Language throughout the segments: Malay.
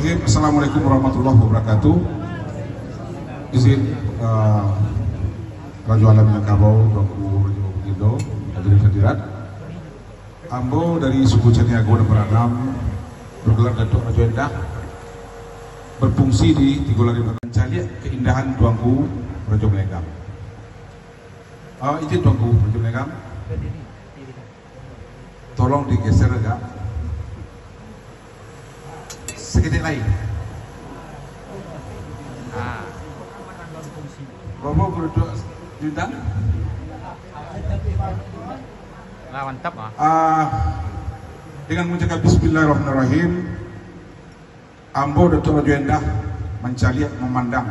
Bismillahirrahmanirrahim. Assalamualaikum warahmatullahi wabarakatuh. Izin Rajo Alam Minangkabau, Tuanku Rajo Begindo, hadirin hadirat. Ambo dari suku Caniago nomor 6 bergelar Datuk Rajo Endah, berfungsi di Tigolari mencari keindahan Tuanku Rajo Melenggang. Izin Tuanku Rajo Melenggang, tolong digeser agak sedikit lagi. Robo berdua juta. Mantap Dengan mengucapkan Bismillahirrahmanirrahim, Ambo Datuk Rajo Endah mencaliak memandang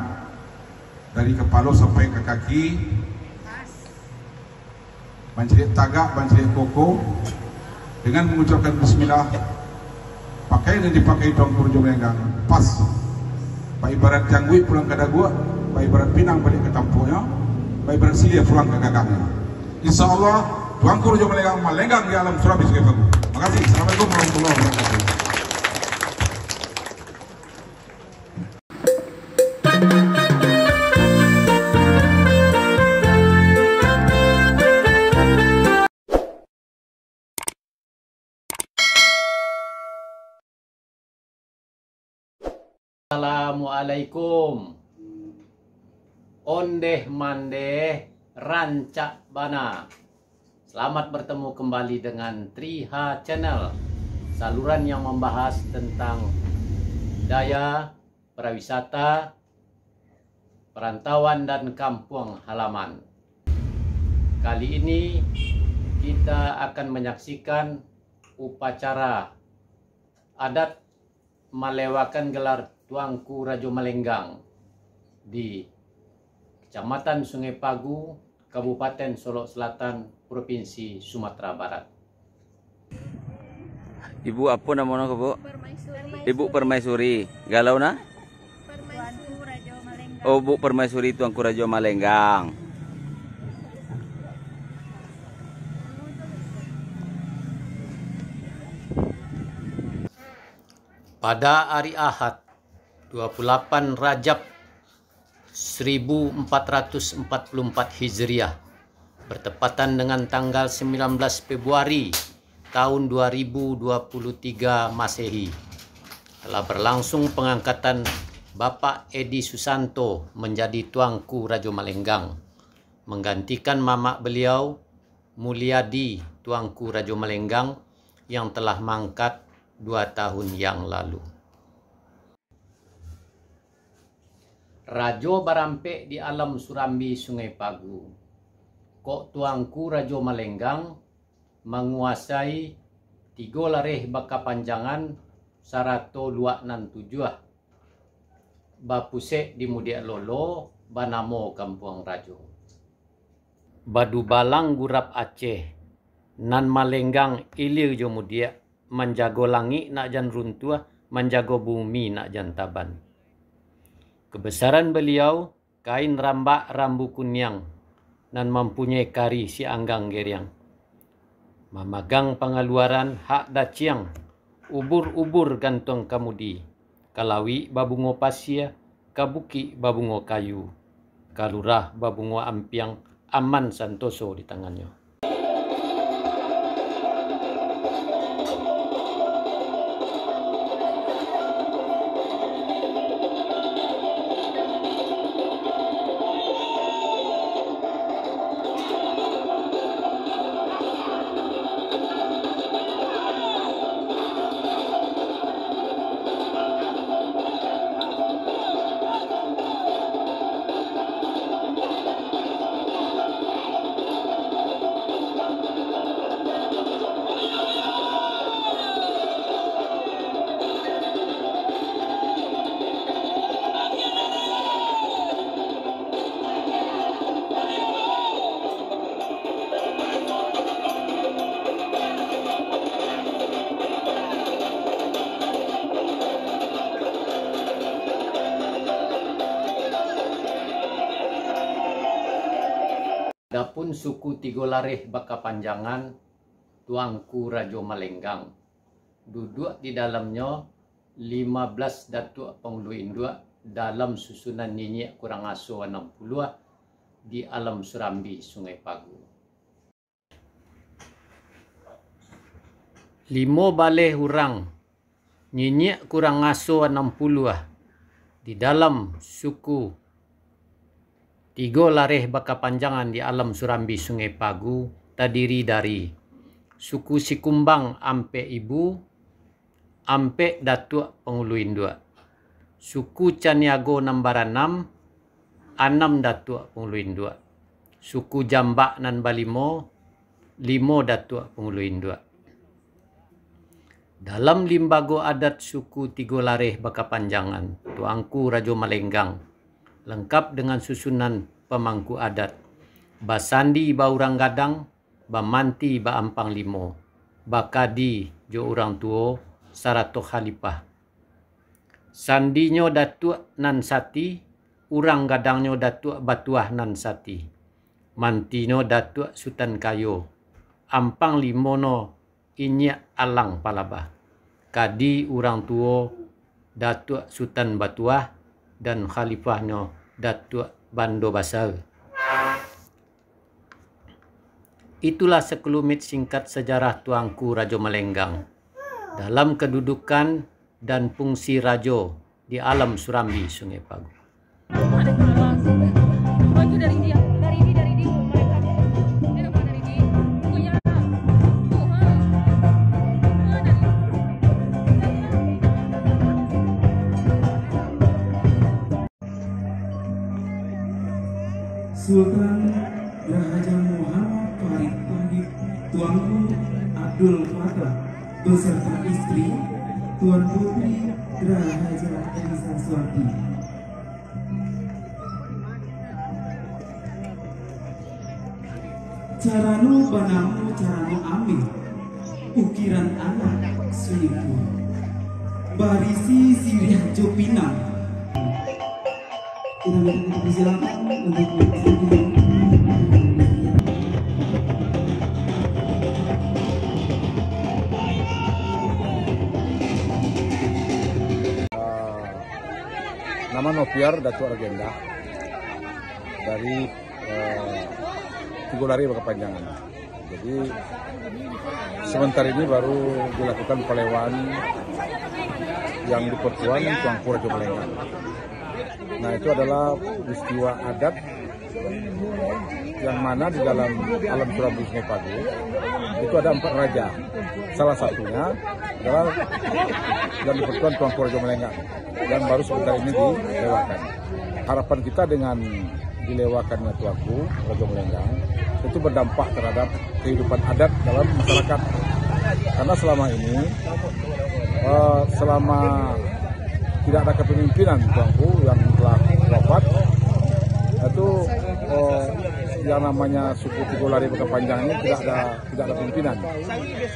dari kepala sampai ke kaki, mencaliak tagak, mencaliak koko, dengan mengucapkan Bismillah. Pakaian yang dipakai Tuanku Rajo Melenggang pas, pak ibarat jangguik pulang ke Dagua, pak ibarat pinang balik ke tampuknya, pak ibarat silia pulang ke gagangnya. Insya Allah Tuanku Rajo Melenggang melenggang di alam Surabi Sungai Pagu. Terima kasih. Assalamualaikum warahmatullahi wabarakatuh. Assalamualaikum. Ondeh mandeh rancak bana. Selamat bertemu kembali dengan Triha Channel, saluran yang membahas tentang budaya, pariwisata, perantauan dan kampung halaman. Kali ini kita akan menyaksikan upacara adat melewakan gelar Tuanku Rajo Melenggang di Kecamatan Sungai Pagu, Kabupaten Solok Selatan, Provinsi Sumatera Barat. Ibu apa nama nak Bu? Permaisuri. Ibu Permaisuri. Galau na? Tuanku Rajo Melenggang. Oh, Bu Permaisuri Tuanku Rajo Melenggang. Pada hari Ahad 28 Rajab 1444 Hijriah, bertepatan dengan tanggal 19 Februari tahun 2023 Masehi, telah berlangsung pengangkatan Bapak Edi Susanto menjadi Tuanku Rajo Melenggang, menggantikan mamak beliau Mulyadi Tuanku Rajo Melenggang yang telah mangkat 2 tahun yang lalu. Rajo barampek di alam Surambi Sungai Pagu. Kok Tuanku Rajo Melenggang menguasai 3 lareh baka panjangan sarato luak nan tujuh. Bapusek di Mudiak Lolo, Banamo Kampung Rajo. Badu Balang Gurap Aceh, nan Melenggang ilir jo Mudiak, menjago langit nak jan runtuh, menjago bumi nak jan taban. Kebesaran beliau kain rambak rambu kunyang dan mempunyai kari si anggang geriang. Mamagang pengaluaran hak daciang, ubur-ubur gantung kamudi, kalawi babungo pasia, kabuki babungo kayu, kalurah babungo ampiang, aman santoso di tangannya. Adapun suku Tigolareh Baka Panjangan, Tuanku Rajo Melenggang, duduk di dalamnya 15 Datuk Pengulu Indua dalam susunan nyinyek kurang asuh 60 di Alam Surambi, Sungai Pagu. 5 baleh hurang nyinyek kurang asuh 60 di dalam suku 3 lareh Bakapanjangan di Alam Surambi, Sungai Pagu terdiri dari suku Sikumbang Ampe Ibu, Ampe Datuk Pengulu Indua, suku Caniago Nambaran 6 Datuk Pengulu Indua, suku Jambak Nan Balimo 5 Datuk Pengulu Indua. Dalam limbago adat suku 3 lareh Bakapanjangan, Tuanku Rajo Malenggang, lengkap dengan susunan pemangku adat, Basandi ba Urang Gadang, Bamanti ba Ampang Limo, Bakadi jo Urang Tuo, Sarato Khalifah. Sandinyo Datuk Nan Sati, Urang Gadangnya Datuk Batuah Nan Sati, Mantino Datuk Sultan Kayo, Ampang Limono Inyak Alang Palabah, Kadi Urang Tuo Datuk Sultan Batuah, dan Khalifahnya Datuk Bando Basar. Itulah sekelumit singkat sejarah Tuanku Rajo Malenggang dalam kedudukan dan fungsi Rajo di Alam Surambi, Sungai Pagu. Sultan Raja Muhammad Farid Tahib Tuanku Abdul Fatah beserta istri Tuan Putri Raja Elisa Swati. Caranu banamu caranu ambil ukiran anak selipu barisi sirih jopinang. Kita minta persilakan untuk nama Noviar Datuk Argenda dari Tiga Lareh Bakapanjangan. Jadi sebentar ini baru dilakukan pelewan yang di Pertuan Tuanku Rajo Malenggang. Nah, itu adalah peristiwa adat yang mana di dalam Alam Surambi, Sungai Pagu itu ada 4 raja. Salah satunya adalah yang di Pertuan Tuanku Rajo Malenggang yang baru sebentar ini dilewakan. Harapan kita dengan dilewakannya Tuanku Rajo Malenggang itu berdampak terhadap kehidupan adat dalam masyarakat. Karena selama ini, selama tidak ada kepemimpinan Tuanku yang telah wafat, itu yang namanya suku Tiga Lareh Bakapanjangan ini tidak ada pimpinan.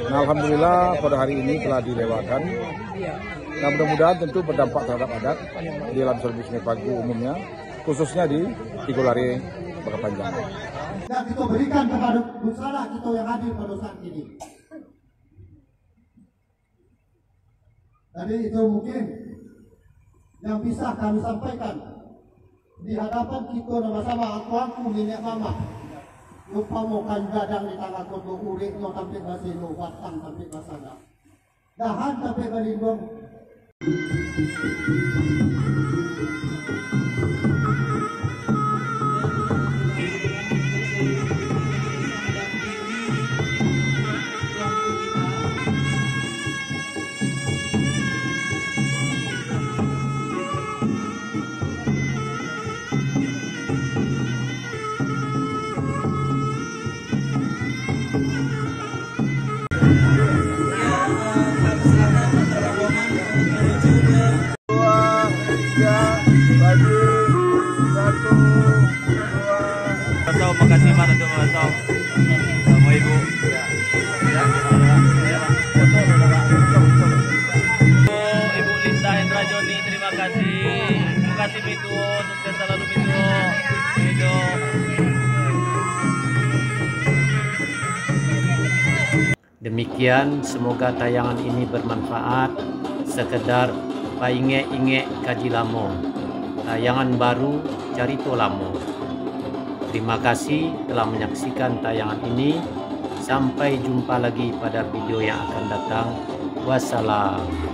Nah, alhamdulillah pada hari ini telah dilewakan. Nah, mudah-mudahan tentu berdampak terhadap adat di Alam Surambi, Sungai Pagu umumnya, khususnya di Tiga Lareh Bakapanjangan. Dan kita berikan kepada busana kita yang hadir pada saat ini. Jadi itu mungkin yang bisa kami sampaikan di hadapan kita sama-sama. Tuanku minyak mama lupa mokan gadang di tangan koto urik no tampil basino batang tampil basana dahan tampil balindong. Makasih Pak Datuk Masau sama Ibu. Ibu Linda Hendra Joni, terima kasih. Terima kasih Mitu, sukses selalu Mitu. Demikian, semoga tayangan ini bermanfaat. Sekedar painge-inge kaji lamo. Tayangan baru carito lamo. Terima kasih telah menyaksikan tayangan ini. Sampai jumpa lagi pada video yang akan datang. Wassalam.